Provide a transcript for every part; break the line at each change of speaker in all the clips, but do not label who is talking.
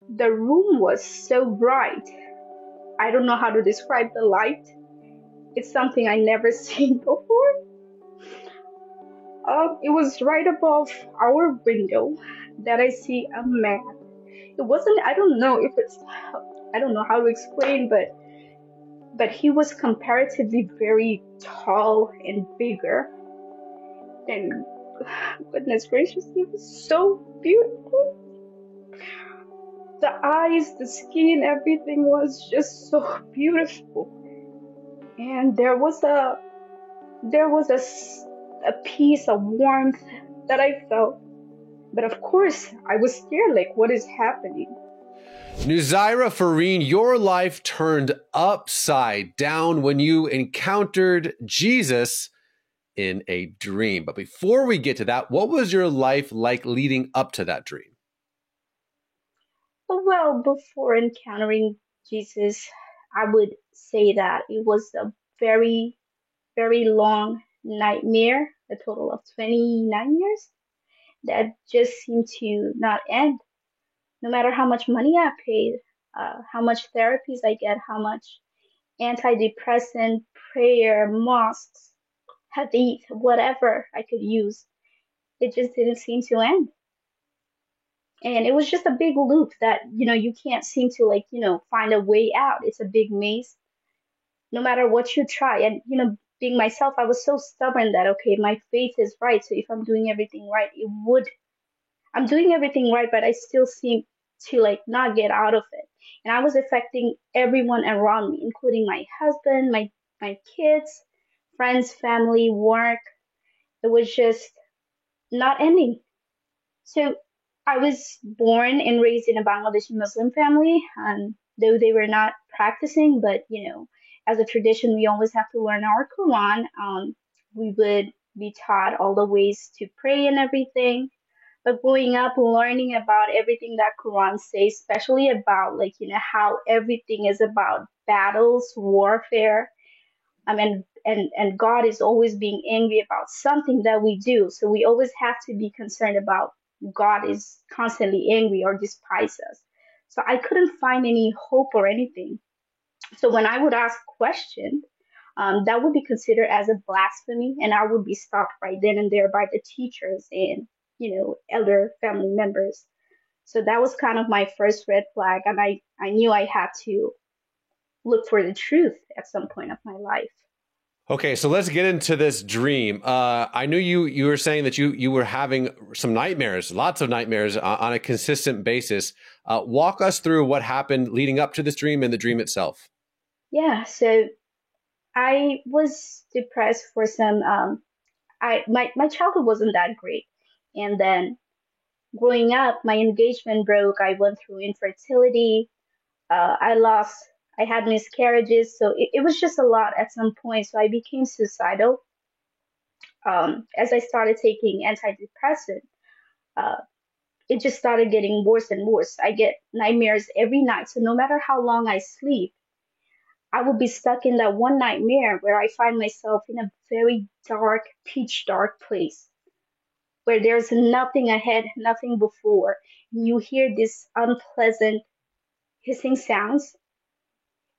The room was so bright. I don't know how to describe the light. It's something I never seen before. It was right above our window that I see a man. It wasn't, I don't know if it's, I don't know how to explain, but he was comparatively very tall and bigger. And goodness gracious, he was so beautiful. The eyes, the skin, everything was just so beautiful. And there was a peace, a warmth that I felt. But of course, I was scared, like, what is happening?
Nuzaira Farin, your life turned upside down when you encountered Jesus in a dream. But before we get to that, what was your life like leading up to that dream?
Well, before encountering Jesus, I would say that it was a very, very long nightmare, a total of 29 years, that just seemed to not end. No matter how much money I paid, how much therapies I get, how much antidepressant, prayer, mosques, hadith, whatever I could use, it just didn't seem to end. And it was just a big loop that, you can't seem to, like, find a way out. It's a big maze, no matter what you try. And, being myself, I was so stubborn that, okay, my faith is right. So if I'm doing everything right, I'm doing everything right, but I still seem to, like, not get out of it. And I was affecting everyone around me, including my husband, my kids, friends, family, work. It was just not ending. So I was born and raised in a Bangladeshi Muslim family, and though they were not practicing, but as a tradition, we always have to learn our Quran. We would be taught all the ways to pray and everything. But growing up, learning about everything that Quran says, especially about, like, how everything is about battles, warfare. And God is always being angry about something that we do. So we always have to be concerned about God is constantly angry or despise us. So I couldn't find any hope or anything. So when I would ask questions, that would be considered as a blasphemy, and I would be stopped right then and there by the teachers and elder family members. So that was kind of my first red flag, and I knew I had to look for the truth at some point of my life.
Okay, so let's get into this dream. I knew you were saying that you were having some nightmares, lots of nightmares on a consistent basis. Walk us through what happened leading up to this dream and the dream itself.
Yeah, so I was depressed for some. My childhood wasn't that great, and then growing up, my engagement broke. I went through infertility. I lost. I had miscarriages, so it was just a lot at some point. So I became suicidal. As I started taking antidepressant, uh, it just started getting worse and worse. I get nightmares every night. So no matter how long I sleep, I will be stuck in that one nightmare where I find myself in a very dark, pitch dark place where there's nothing ahead, nothing before. You hear this unpleasant hissing sounds,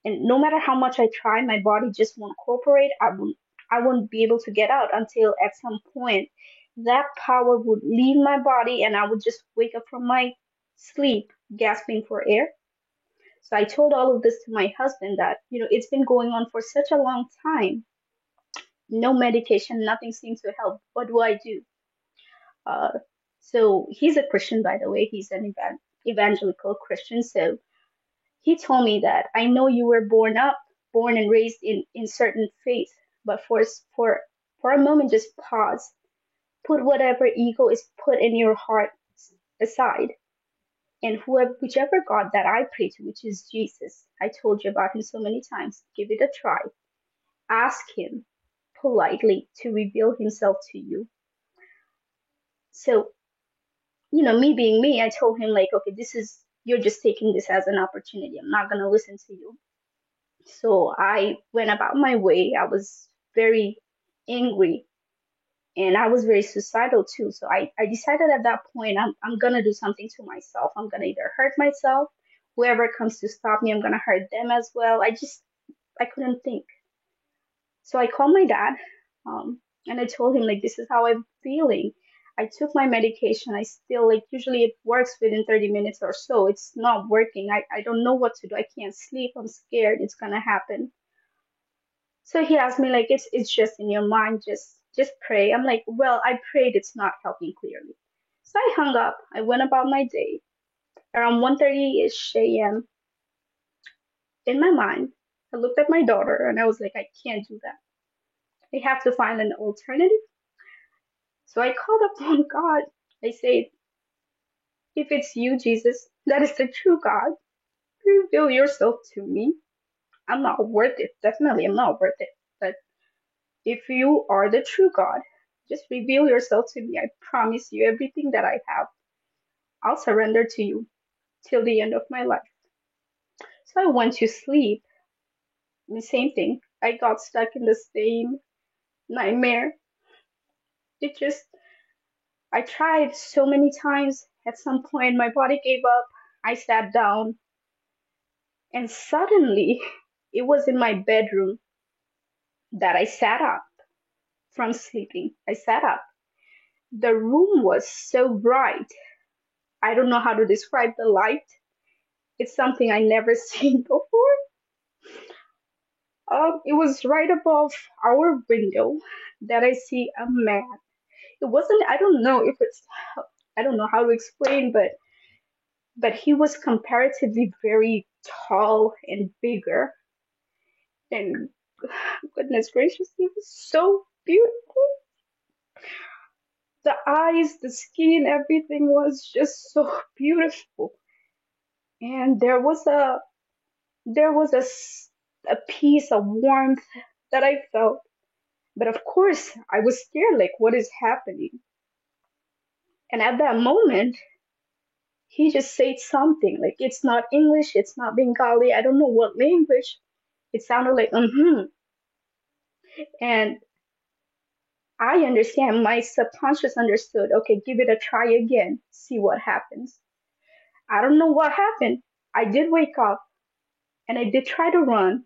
and no matter how much I try, my body just won't cooperate. I won't be able to get out until at some point that power would leave my body and I would just wake up from my sleep gasping for air. So I told all of this to my husband that, it's been going on for such a long time. No medication, nothing seems to help. What do I do? Uh, so he's a Christian, by the way. He's an evangelical Christian. So he told me that I know you were born and raised in certain faith, but for a moment, just pause. Put whatever ego is put in your heart aside, and whichever God that I pray to, which is Jesus, I told you about him so many times. Give it a try. Ask him politely to reveal himself to you. So, me being me, I told him, like, okay, you're just taking this as an opportunity. I'm not going to listen to you. So I went about my way. I was very angry. And I was very suicidal too. So I decided at that point, I'm gonna do something to myself. I'm gonna either hurt myself, whoever comes to stop me, I'm gonna hurt them as well. I couldn't think. So I called my dad, and I told him like this is how I'm feeling. I took my medication. I still like usually it works within 30 minutes or so. It's not working. I don't know what to do. I can't sleep. I'm scared it's gonna happen. So he asked me like it's just in your mind, just pray. I'm like, well, I prayed, it's not helping clearly. So I hung up. I went about my day. Around 1:30ish a.m. in my mind, I looked at my daughter and I was like, I can't do that. I have to find an alternative. So I called upon God. I said, if it's you, Jesus, that is the true God, reveal yourself to me. I'm not worth it. Definitely, I'm not worth it. But if you are the true God, just reveal yourself to me. I promise you everything that I have. I'll surrender to you till the end of my life. So I went to sleep. The same thing. I got stuck in the same nightmare. It just, I tried so many times. At some point, my body gave up. I sat down, and suddenly, it was in my bedroom that I sat up from sleeping. I sat up. The room was so bright. I don't know how to describe the light. It's something I never seen before. It was right above our window that I see a man. It wasn't, I don't know if it's, I don't know how to explain, but he was comparatively very tall and bigger. And goodness gracious, he was so beautiful. The eyes, the skin, everything was just so beautiful. And there was a piece of warmth that I felt. But of course, I was scared, like, what is happening? And at that moment, he just said something, like, it's not English, it's not Bengali, I don't know what language. It sounded like, mm-hmm. And I understand, my subconscious understood, okay, give it a try again, see what happens. I don't know what happened. I did wake up and I did try to run,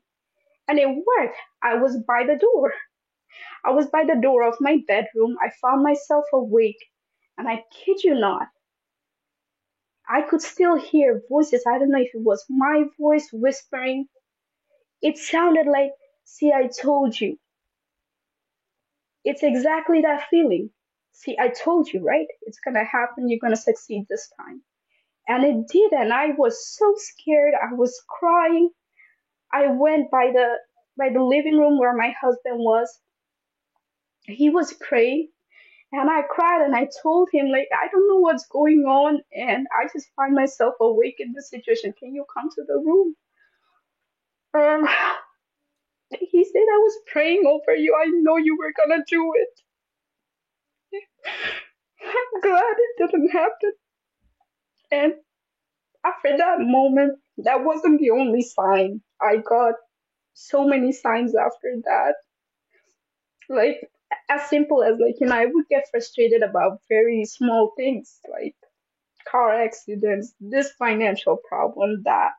and it worked. I was by the door. I was by the door of my bedroom. I found myself awake, and I kid you not, I could still hear voices. I don't know if it was my voice whispering. It sounded like, see, I told you. It's exactly that feeling. See, I told you, right? It's going to happen. You're going to succeed this time. And it did. And I was so scared. I was crying. I went by the living room where my husband was. He was praying. And I cried and I told him, like, I don't know what's going on. And I just find myself awake in this situation. Can you come to the room? Um, he said, I was praying over you. I know you were going to do it. I'm glad it didn't happen. And after that moment, that wasn't the only sign. I got so many signs after that. Like, as simple as, like, I would get frustrated about very small things like car accidents, this financial problem, that.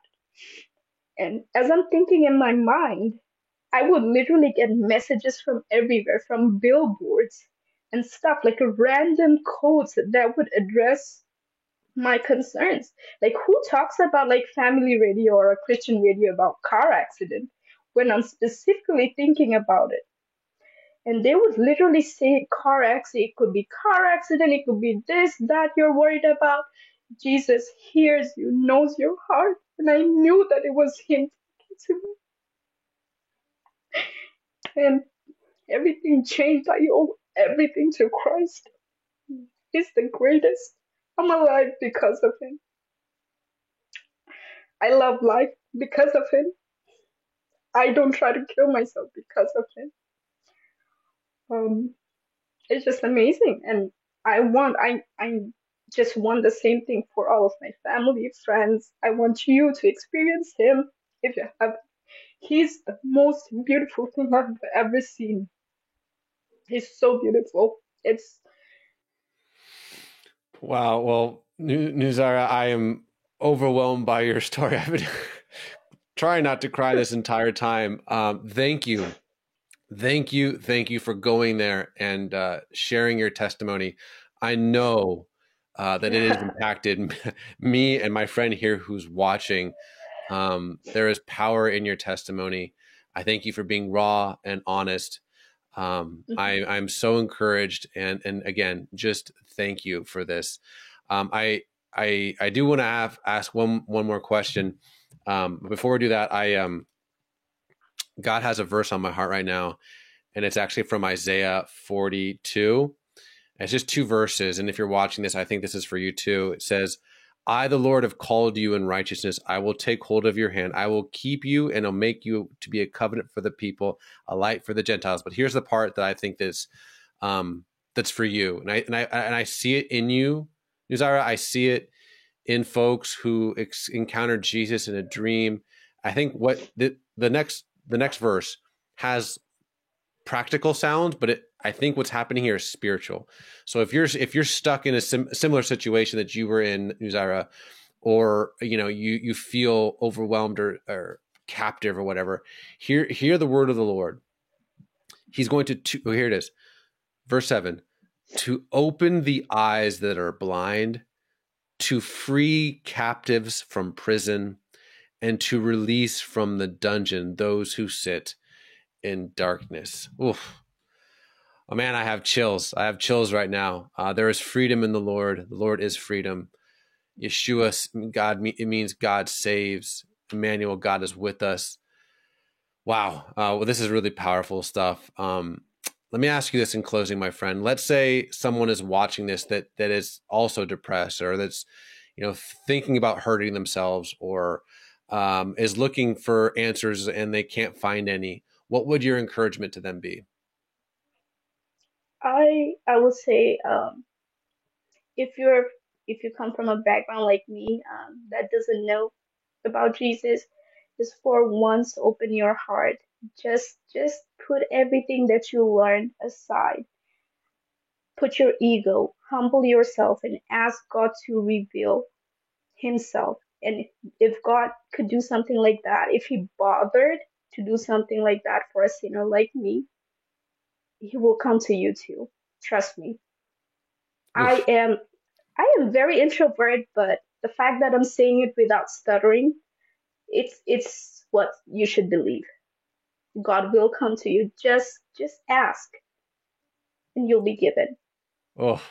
And as I'm thinking in my mind, I would literally get messages from everywhere, from billboards and stuff, like a random codes that would address my concerns. Like, who talks about like family radio or a Christian radio about car accident when I'm specifically thinking about it? And they would literally say car accident. It could be car accident. It could be this, that you're worried about. Jesus hears you, knows your heart. And I knew that it was him talking to me. And everything changed. I owe everything to Christ. He's the greatest. I'm alive because of him. I love life because of him. I don't try to kill myself because of him. Um, it's just amazing, and I just want the same thing for all of my family, friends. I want you to experience him if you have. He's the most beautiful thing I've ever seen. He's so beautiful. It's
Wow. Well, Nuzaira, I am overwhelmed by your story. I've been trying not to cry this entire time. Thank you. Thank you. Thank you for going there and sharing your testimony. I know that it has impacted me and my friend here who's watching. There is power in your testimony. I thank you for being raw and honest. I'm so encouraged, and again, just thank you for this. I do want to ask one more question. But before we do that, God has a verse on my heart right now, and it's actually from Isaiah 42. It's just two verses. And if you're watching this, I think this is for you too. It says, I, the Lord, have called you in righteousness. I will take hold of your hand. I will keep you and I'll make you to be a covenant for the people, a light for the Gentiles. But here's the part that I think that's for you. And I see it in you, Nuzaira. I see it in folks who encountered Jesus in a dream. I think what the next verse has practical sounds, but I think what's happening here is spiritual. So if you're stuck in a similar situation that you were in, Nuzaira, or you feel overwhelmed or captive or whatever, hear the word of the Lord. He's going to oh, here it is, verse 7, to open the eyes that are blind, to free captives from prison, and to release from the dungeon those who sit in darkness. Oof. Oh man, I have chills. I have chills right now. There is freedom in the Lord. The Lord is freedom. Yeshua, God, it means God saves. Emmanuel, God is with us. Wow. Well, this is really powerful stuff. Let me ask you this in closing, my friend. Let's say someone is watching this that is also depressed, or that's thinking about hurting themselves, or is looking for answers and they can't find any. What would your encouragement to them be?
I would say, if you come from a background like me, that doesn't know about Jesus, just for once open your heart. Just put everything that you learn aside. Put your ego, humble yourself, and ask God to reveal Himself. And if God could do something like that, if He bothered to do something like that for a sinner like me, He will come to you too. Trust me. I
Oof.
am I am very introvert, but the fact that I'm saying it without stuttering, it's what you should believe. God will come to you. Just ask and you'll be given.
Oh,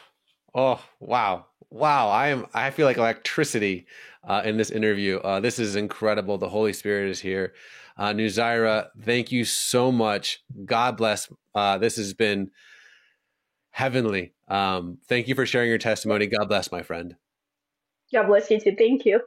oh, wow. Wow. I feel like electricity in this interview. This is incredible. The Holy Spirit is here. Nuzaira, thank you so much. God bless. This has been heavenly. Thank you for sharing your testimony. God bless, my friend.
God bless you too. Thank you.